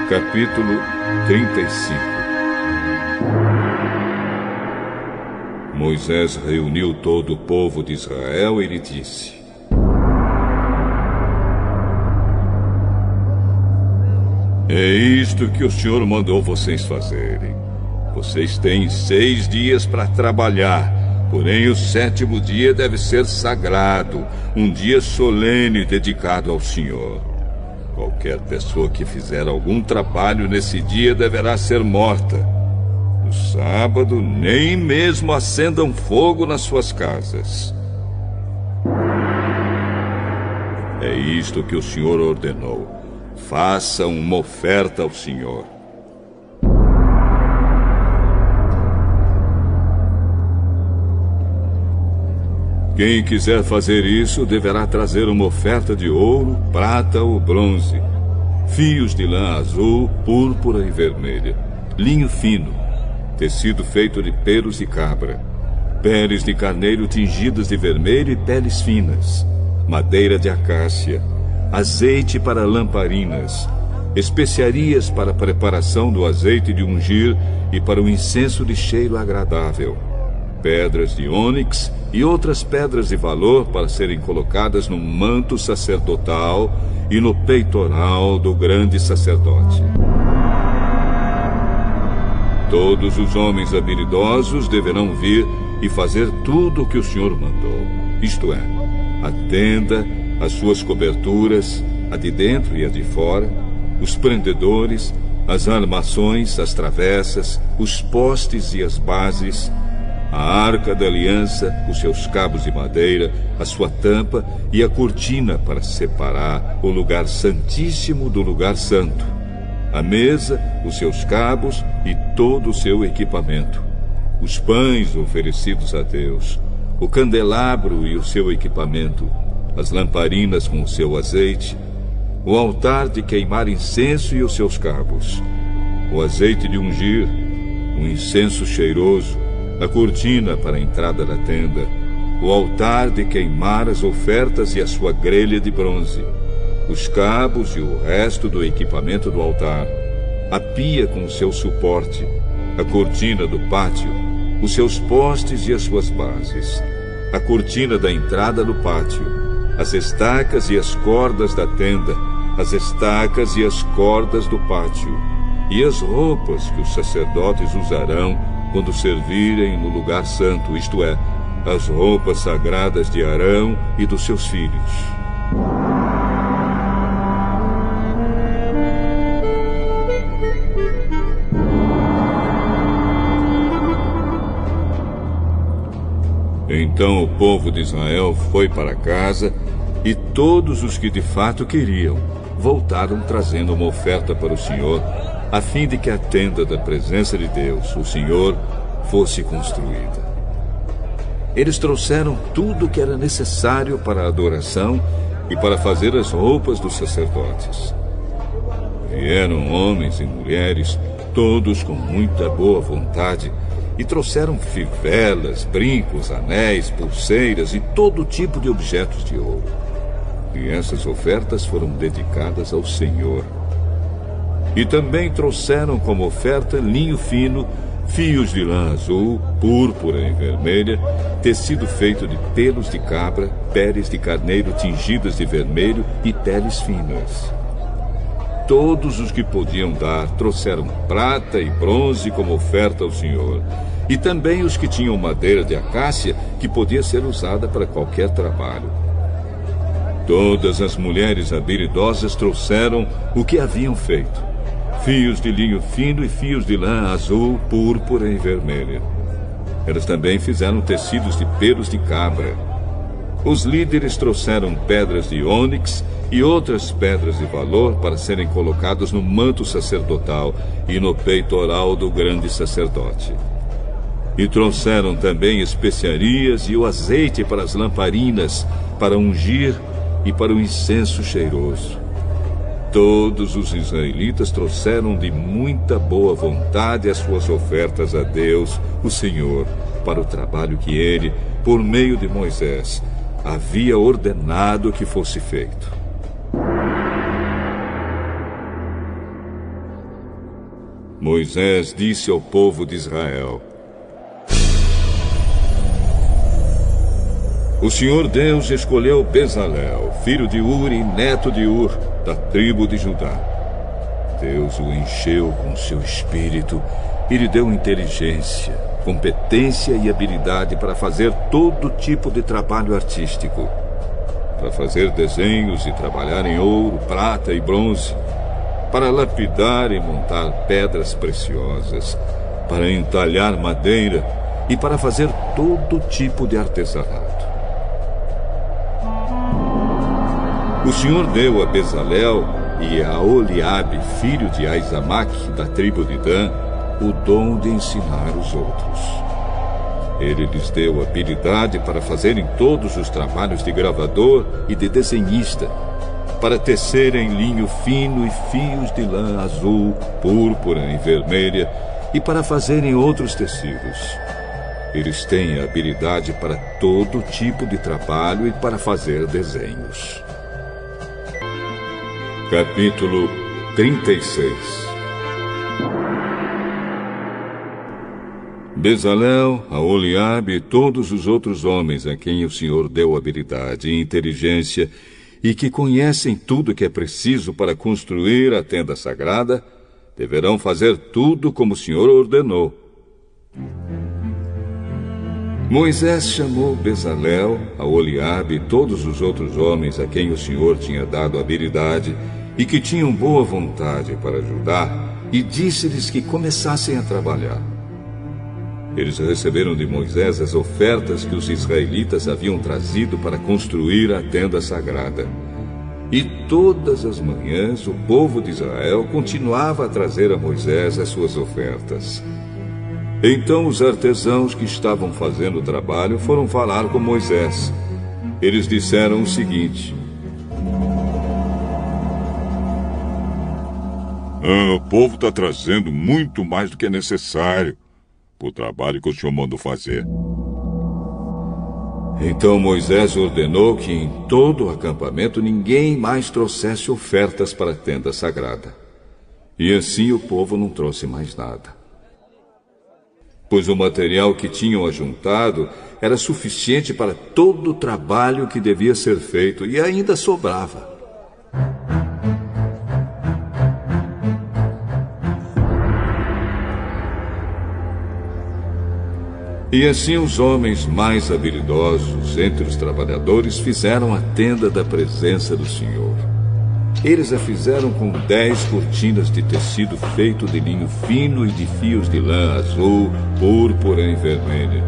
Capítulo 35. Moisés reuniu todo o povo de Israel e lhe disse: É isto que o Senhor mandou vocês fazerem. Vocês têm 6 dias para trabalhar, porém o 7º dia deve ser sagrado, um dia solene dedicado ao Senhor. Qualquer pessoa que fizer algum trabalho nesse dia deverá ser morta. No sábado, nem mesmo acendam fogo nas suas casas. É isto que o Senhor ordenou. Façam uma oferta ao Senhor. Quem quiser fazer isso deverá trazer uma oferta de ouro, prata ou bronze, fios de lã azul, púrpura e vermelha, linho fino, tecido feito de pelos de cabra, peles de carneiro tingidas de vermelho e peles finas, madeira de acácia, azeite para lamparinas, especiarias para a preparação do azeite de ungir e para o incenso de cheiro agradável, pedras de ônix e outras pedras de valor para serem colocadas no manto sacerdotal e no peitoral do grande sacerdote. Todos os homens habilidosos deverão vir e fazer tudo o que o Senhor mandou, isto é, a tenda, as suas coberturas, a de dentro e a de fora, os prendedores, as armações, as travessas, os postes e as bases, a arca da aliança, os seus cabos de madeira, a sua tampa e a cortina para separar o lugar santíssimo do lugar santo, a mesa, os seus cabos e todo o seu equipamento, os pães oferecidos a Deus, o candelabro e o seu equipamento, as lamparinas com o seu azeite, o altar de queimar incenso e os seus cabos, o azeite de ungir, o incenso cheiroso, a cortina para a entrada da tenda, o altar de queimar as ofertas e a sua grelha de bronze, os cabos e o resto do equipamento do altar, a pia com o seu suporte, a cortina do pátio, os seus postes e as suas bases, a cortina da entrada do pátio, as estacas e as cordas da tenda, as estacas e as cordas do pátio, e as roupas que os sacerdotes usarão quando servirem no lugar santo, isto é, as roupas sagradas de Arão e dos seus filhos. Então o povo de Israel foi para casa, e todos os que de fato queriam voltaram trazendo uma oferta para o Senhor, a fim de que a tenda da presença de Deus, o Senhor, fosse construída. Eles trouxeram tudo o que era necessário para a adoração e para fazer as roupas dos sacerdotes. Vieram homens e mulheres, todos com muita boa vontade, e trouxeram fivelas, brincos, anéis, pulseiras e todo tipo de objetos de ouro. E essas ofertas foram dedicadas ao Senhor. E também trouxeram como oferta linho fino, fios de lã azul, púrpura e vermelha, tecido feito de pelos de cabra, peles de carneiro tingidas de vermelho e peles finas. Todos os que podiam dar trouxeram prata e bronze como oferta ao Senhor, e também os que tinham madeira de acácia, que podia ser usada para qualquer trabalho. Todas as mulheres habilidosas trouxeram o que haviam feito: fios de linho fino e fios de lã azul, púrpura e vermelha. Elas também fizeram tecidos de pelos de cabra. Os líderes trouxeram pedras de ônix e outras pedras de valor para serem colocadas no manto sacerdotal e no peitoral do grande sacerdote. E trouxeram também especiarias e o azeite para as lamparinas, para ungir e para o incenso cheiroso. Todos os israelitas trouxeram de muita boa vontade as suas ofertas a Deus, o Senhor, para o trabalho que ele, por meio de Moisés, havia ordenado que fosse feito. Moisés disse ao povo de Israel: O Senhor Deus escolheu Bezalel, filho de Uri, neto de Ur, da tribo de Judá. Deus o encheu com seu espírito e lhe deu inteligência, competência e habilidade para fazer todo tipo de trabalho artístico, para fazer desenhos e trabalhar em ouro, prata e bronze, para lapidar e montar pedras preciosas, para entalhar madeira e para fazer todo tipo de artesanato. O Senhor deu a Bezalel e a Oliabe, filho de Aizamaque, da tribo de Dan, o dom de ensinar os outros. Ele lhes deu habilidade para fazerem todos os trabalhos de gravador e de desenhista, para tecerem linho fino e fios de lã azul, púrpura e vermelha, e para fazerem outros tecidos. Eles têm a habilidade para todo tipo de trabalho e para fazer desenhos. Capítulo 36. Bezalel, Aholiabe e todos os outros homens a quem o Senhor deu habilidade e inteligência e que conhecem tudo que é preciso para construir a tenda sagrada, deverão fazer tudo como o Senhor ordenou. Moisés chamou Bezalel, Aholiabe e todos os outros homens a quem o Senhor tinha dado habilidade e que tinham boa vontade para ajudar, e disse-lhes que começassem a trabalhar. Eles receberam de Moisés as ofertas que os israelitas haviam trazido para construir a tenda sagrada. E todas as manhãs o povo de Israel continuava a trazer a Moisés as suas ofertas. Então os artesãos que estavam fazendo o trabalho foram falar com Moisés. Eles disseram o seguinte: O povo está trazendo muito mais do que é necessário para o trabalho que o senhor mandou fazer. Então Moisés ordenou que em todo o acampamento ninguém mais trouxesse ofertas para a tenda sagrada. E assim o povo não trouxe mais nada, pois o material que tinham ajuntado era suficiente para todo o trabalho que devia ser feito e ainda sobrava. E assim os homens mais habilidosos entre os trabalhadores fizeram a tenda da presença do Senhor. Eles a fizeram com 10 cortinas de tecido feito de linho fino e de fios de lã azul, púrpura e vermelha.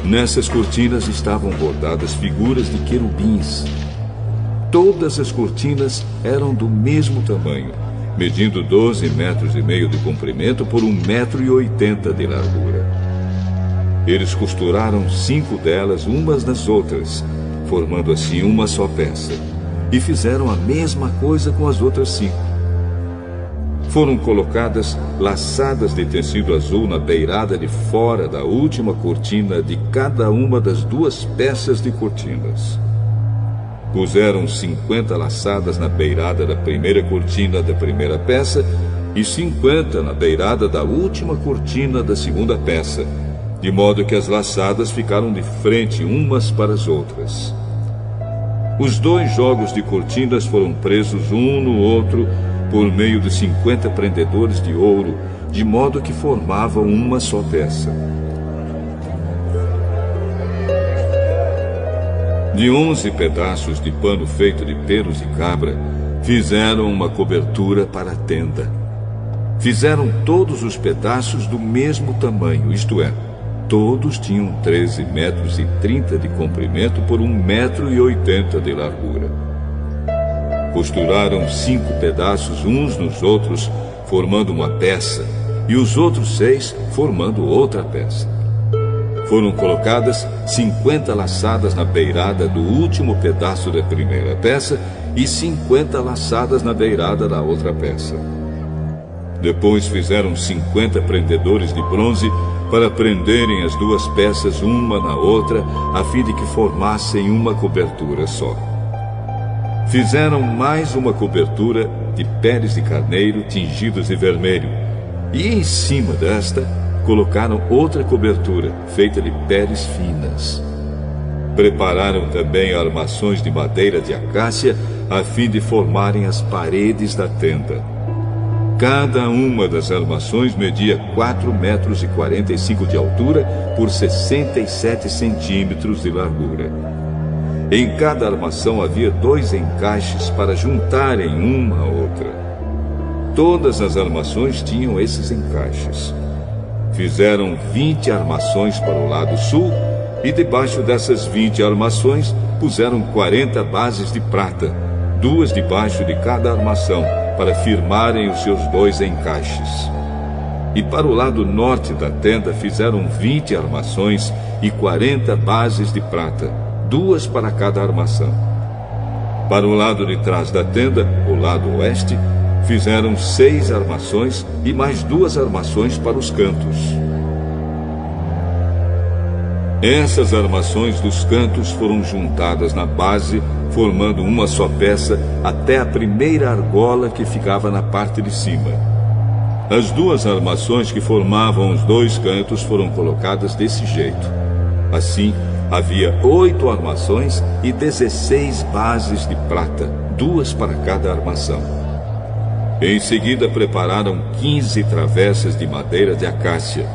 Nessas cortinas estavam bordadas figuras de querubins. Todas as cortinas eram do mesmo tamanho, medindo 12,5 metros de comprimento por 1,80 metros de largura. Eles costuraram 5 delas umas nas outras, formando assim uma só peça, e fizeram a mesma coisa com as outras 5. Foram colocadas laçadas de tecido azul na beirada de fora da última cortina de cada uma das 2 peças de cortinas. Puseram 50 laçadas na beirada da primeira cortina da primeira peça e 50 na beirada da última cortina da segunda peça, de modo que as laçadas ficaram de frente umas para as outras. Os 2 jogos de cortinas foram presos um no outro por meio de 50 prendedores de ouro, de modo que formavam uma só peça. De 11 pedaços de pano feito de pelos de cabra, fizeram uma cobertura para a tenda. Fizeram todos os pedaços do mesmo tamanho, isto é, todos tinham 13,30 metros de comprimento por 1,80 metro de largura. Costuraram 5 pedaços uns nos outros, formando uma peça, e os outros 6 formando outra peça. Foram colocadas 50 laçadas na beirada do último pedaço da primeira peça e 50 laçadas na beirada da outra peça. Depois fizeram 50 prendedores de bronze para prenderem as 2 peças uma na outra, a fim de que formassem uma cobertura só. Fizeram mais uma cobertura de peles de carneiro tingidos de vermelho, E em cima desta, colocaram outra cobertura, feita de peles finas. Prepararam também armações de madeira de acácia, a fim de formarem as paredes da tenda. Cada uma das armações media 4,45 metros de altura por 67 centímetros de largura. Em cada armação havia 2 encaixes para juntarem uma a outra. Todas as armações tinham esses encaixes. Fizeram 20 armações para o lado sul e debaixo dessas 20 armações puseram 40 bases de prata, 2 debaixo de cada armação, para firmarem os seus 2 encaixes. E para o lado norte da tenda fizeram 20 armações e 40 bases de prata, 2 para cada armação. Para o lado de trás da tenda, o lado oeste, fizeram 6 armações e mais 2 armações para os cantos. Essas armações dos cantos foram juntadas na base, formando uma só peça até a primeira argola que ficava na parte de cima. As 2 armações que formavam os 2 cantos foram colocadas desse jeito. Assim, havia 8 armações e 16 bases de prata, 2 para cada armação. Em seguida, prepararam 15 travessas de madeira de acácia,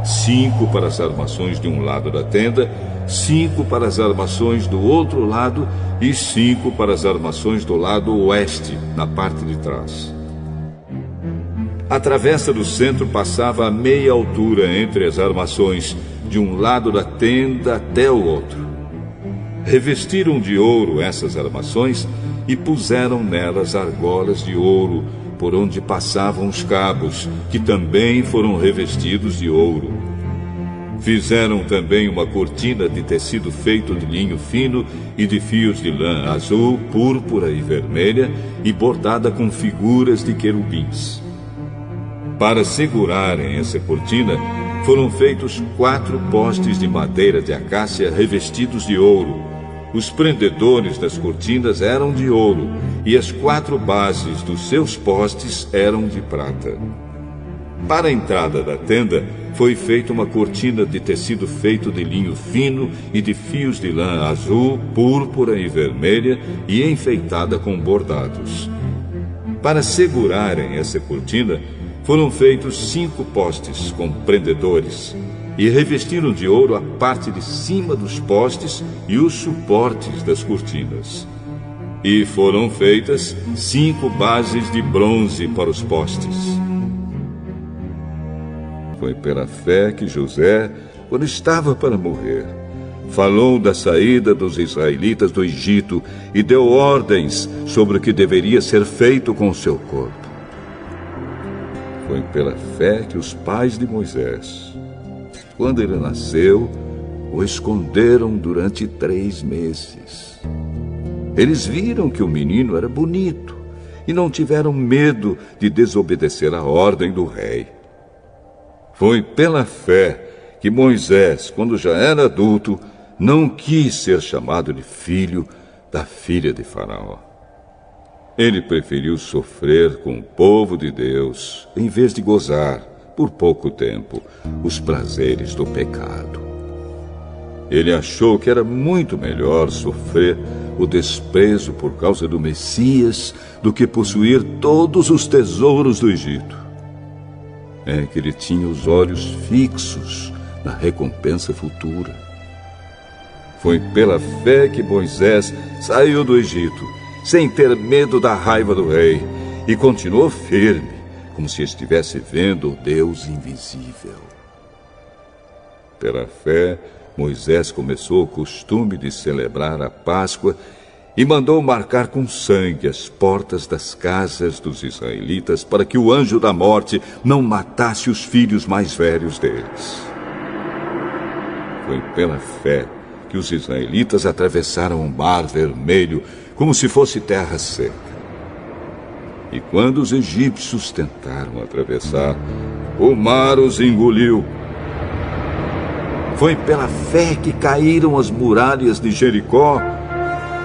5 para as armações de um lado da tenda, 5 para as armações do outro lado e 5 para as armações do lado oeste, na parte de trás. A travessa do centro passava a meia altura entre as armações, de um lado da tenda até o outro. Revestiram de ouro essas armações e puseram nelas argolas de ouro, por onde passavam os cabos, que também foram revestidos de ouro. Fizeram também uma cortina de tecido feito de linho fino e de fios de lã azul, púrpura e vermelha, e bordada com figuras de querubins. Para segurarem essa cortina, foram feitos 4 postes de madeira de acácia revestidos de ouro. Os prendedores das cortinas eram de ouro, e as 4 bases dos seus postes eram de prata. Para a entrada da tenda, foi feita uma cortina de tecido feito de linho fino e de fios de lã azul, púrpura e vermelha, e enfeitada com bordados. Para segurarem essa cortina, foram feitos 5 postes com prendedores, e revestiram de ouro a parte de cima dos postes e os suportes das cortinas. E foram feitas 5 bases de bronze para os postes. Foi pela fé que José, quando estava para morrer, falou da saída dos israelitas do Egito e deu ordens sobre o que deveria ser feito com o seu corpo. Foi pela fé que os pais de Moisés, quando ele nasceu, o esconderam durante 3 meses. Eles viram que o menino era bonito e não tiveram medo de desobedecer a ordem do rei. Foi pela fé que Moisés, quando já era adulto, não quis ser chamado de filho da filha de Faraó. Ele preferiu sofrer com o povo de Deus, em vez de gozar, por pouco tempo, os prazeres do pecado. Ele achou que era muito melhor sofrer o desprezo por causa do Messias do que possuir todos os tesouros do Egito. É que ele tinha os olhos fixos na recompensa futura. Foi pela fé que Moisés saiu do Egito, sem ter medo da raiva do rei, e continuou firme, como se estivesse vendo o Deus invisível. Pela fé, Moisés começou o costume de celebrar a Páscoa e mandou marcar com sangue as portas das casas dos israelitas para que o anjo da morte não matasse os filhos mais velhos deles. Foi pela fé que os israelitas atravessaram o Mar Vermelho como se fosse terra seca. E quando os egípcios tentaram atravessar, o mar os engoliu. Foi pela fé que caíram as muralhas de Jericó,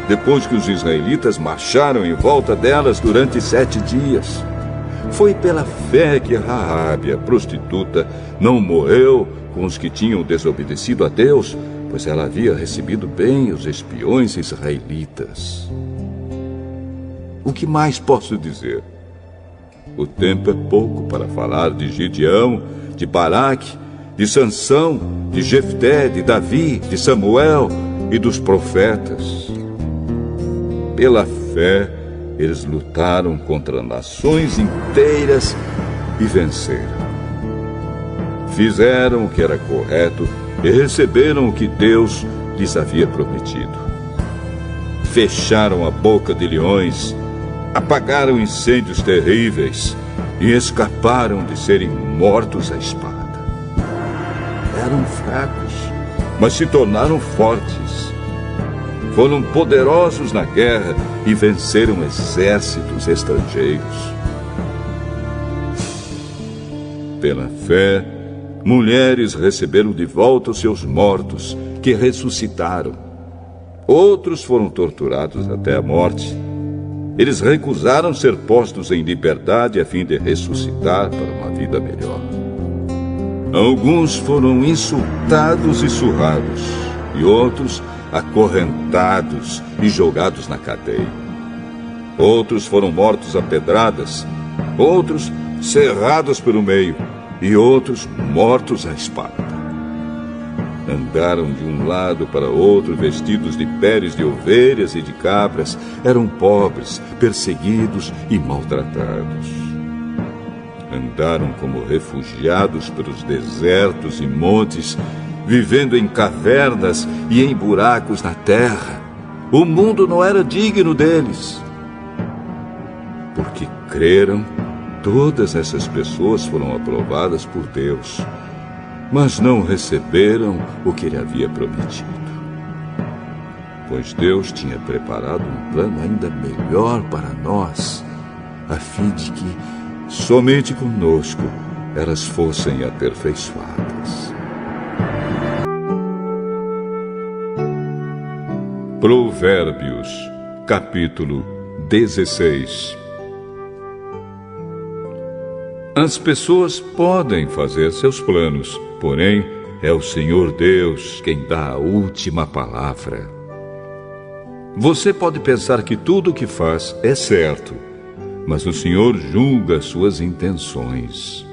depois que os israelitas marcharam em volta delas durante 7 dias. Foi pela fé que Raabe, a prostituta, não morreu com os que tinham desobedecido a Deus, pois ela havia recebido bem os espiões israelitas. O que mais posso dizer? O tempo é pouco para falar de Gideão, de Baraque, de Sansão, de Jefté, de Davi, de Samuel e dos profetas. Pela fé, eles lutaram contra nações inteiras e venceram. Fizeram o que era correto e receberam o que Deus lhes havia prometido. Fecharam a boca de leões, apagaram incêndios terríveis e escaparam de serem mortos à espada. Eram fracos, mas se tornaram fortes. Foram poderosos na guerra e venceram exércitos estrangeiros. Pela fé, mulheres receberam de volta os seus mortos, que ressuscitaram. Outros foram torturados até a morte. Eles recusaram ser postos em liberdade a fim de ressuscitar para uma vida melhor. Alguns foram insultados e surrados, e outros acorrentados e jogados na cadeia. Outros foram mortos a pedradas, outros cerrados pelo meio, e outros mortos à espada. Andaram de um lado para outro vestidos de peles de ovelhas e de cabras. Eram pobres, perseguidos e maltratados. Andaram como refugiados pelos desertos e montes, vivendo em cavernas e em buracos na terra. O mundo não era digno deles. Porque creram, todas essas pessoas foram aprovadas por Deus, mas não receberam o que ele havia prometido. Pois Deus tinha preparado um plano ainda melhor para nós, a fim de que somente conosco elas fossem aperfeiçoadas. Provérbios, capítulo 16. As pessoas podem fazer seus planos, porém é o Senhor Deus quem dá a última palavra. Você pode pensar que tudo o que faz é certo, mas o Senhor julga suas intenções.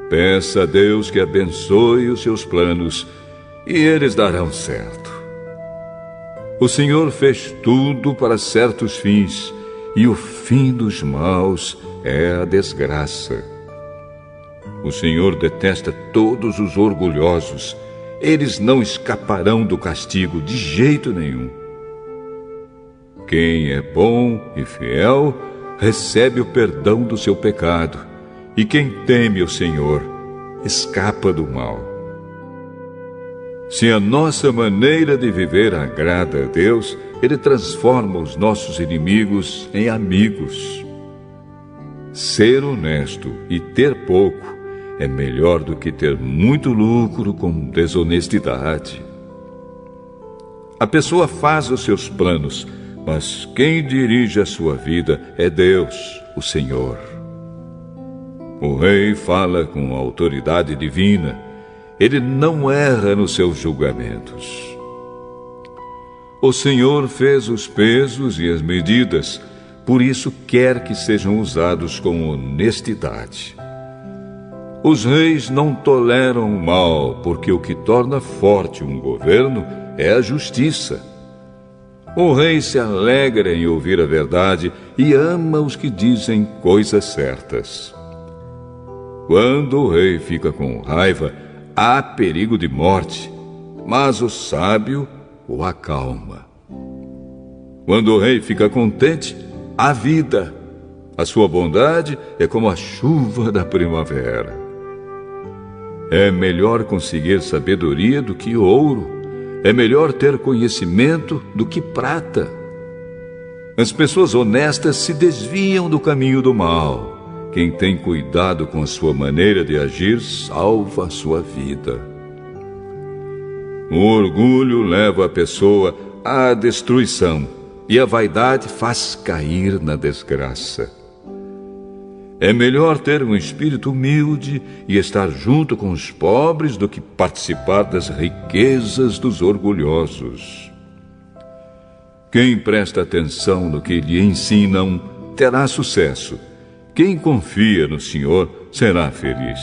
Peça a Deus que abençoe os seus planos e eles darão certo. O Senhor fez tudo para certos fins, e o fim dos maus é a desgraça. O Senhor detesta todos os orgulhosos. Eles não escaparão do castigo de jeito nenhum. Quem é bom e fiel recebe o perdão do seu pecado, e quem teme o Senhor escapa do mal. Se a nossa maneira de viver agrada a Deus, Ele transforma os nossos inimigos em amigos. Ser honesto e ter pouco é melhor do que ter muito lucro com desonestidade. A pessoa faz os seus planos, mas quem dirige a sua vida é Deus, o Senhor. O rei fala com autoridade divina. Ele não erra nos seus julgamentos. O Senhor fez os pesos e as medidas, por isso quer que sejam usados com honestidade. Os reis não toleram o mal, porque o que torna forte um governo é a justiça. O rei se alegra em ouvir a verdade e ama os que dizem coisas certas. Quando o rei fica com raiva, há perigo de morte, mas o sábio o acalma. Quando o rei fica contente, há vida. A sua bondade é como a chuva da primavera. É melhor conseguir sabedoria do que ouro. É melhor ter conhecimento do que prata. As pessoas honestas se desviam do caminho do mal. Quem tem cuidado com a sua maneira de agir salva a sua vida. O orgulho leva a pessoa à destruição e a vaidade faz cair na desgraça. É melhor ter um espírito humilde e estar junto com os pobres do que participar das riquezas dos orgulhosos. Quem presta atenção no que lhe ensinam terá sucesso. Quem confia no Senhor será feliz.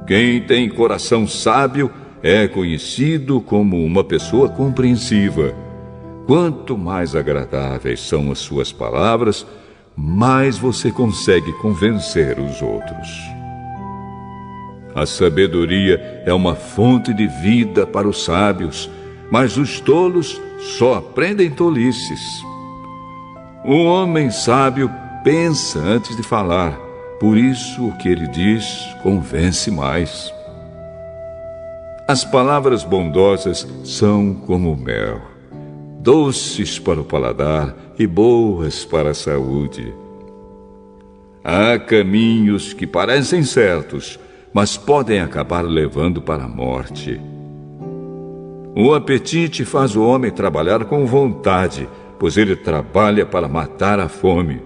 Quem tem coração sábio é conhecido como uma pessoa compreensiva. Quanto mais agradáveis são as suas palavras, mais você consegue convencer os outros. A sabedoria é uma fonte de vida para os sábios, mas os tolos só aprendem tolices. O homem sábio pensa antes de falar, por isso o que ele diz convence mais. As palavras bondosas são como mel, doces para o paladar e boas para a saúde. Há caminhos que parecem certos, mas podem acabar levando para a morte. O apetite faz o homem trabalhar com vontade, pois ele trabalha para matar a fome.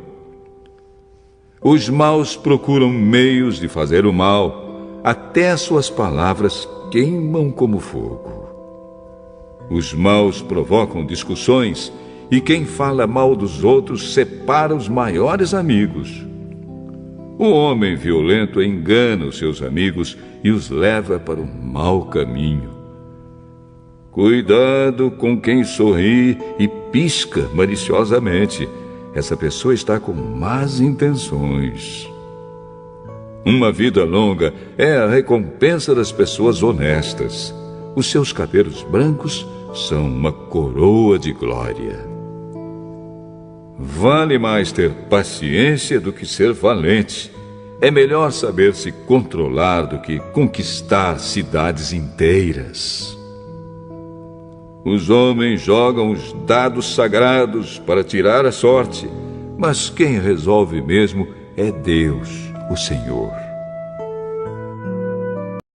Os maus procuram meios de fazer o mal, até as suas palavras queimam como fogo. Os maus provocam discussões, e quem fala mal dos outros separa os maiores amigos. O homem violento engana os seus amigos e os leva para o mau caminho. Cuidado com quem sorri e pisca maliciosamente. Essa pessoa está com más intenções. Uma vida longa é a recompensa das pessoas honestas. Os seus cabelos brancos são uma coroa de glória. Vale mais ter paciência do que ser valente. É melhor saber se controlar do que conquistar cidades inteiras. Os homens jogam os dados sagrados para tirar a sorte, mas quem resolve mesmo é Deus, o Senhor.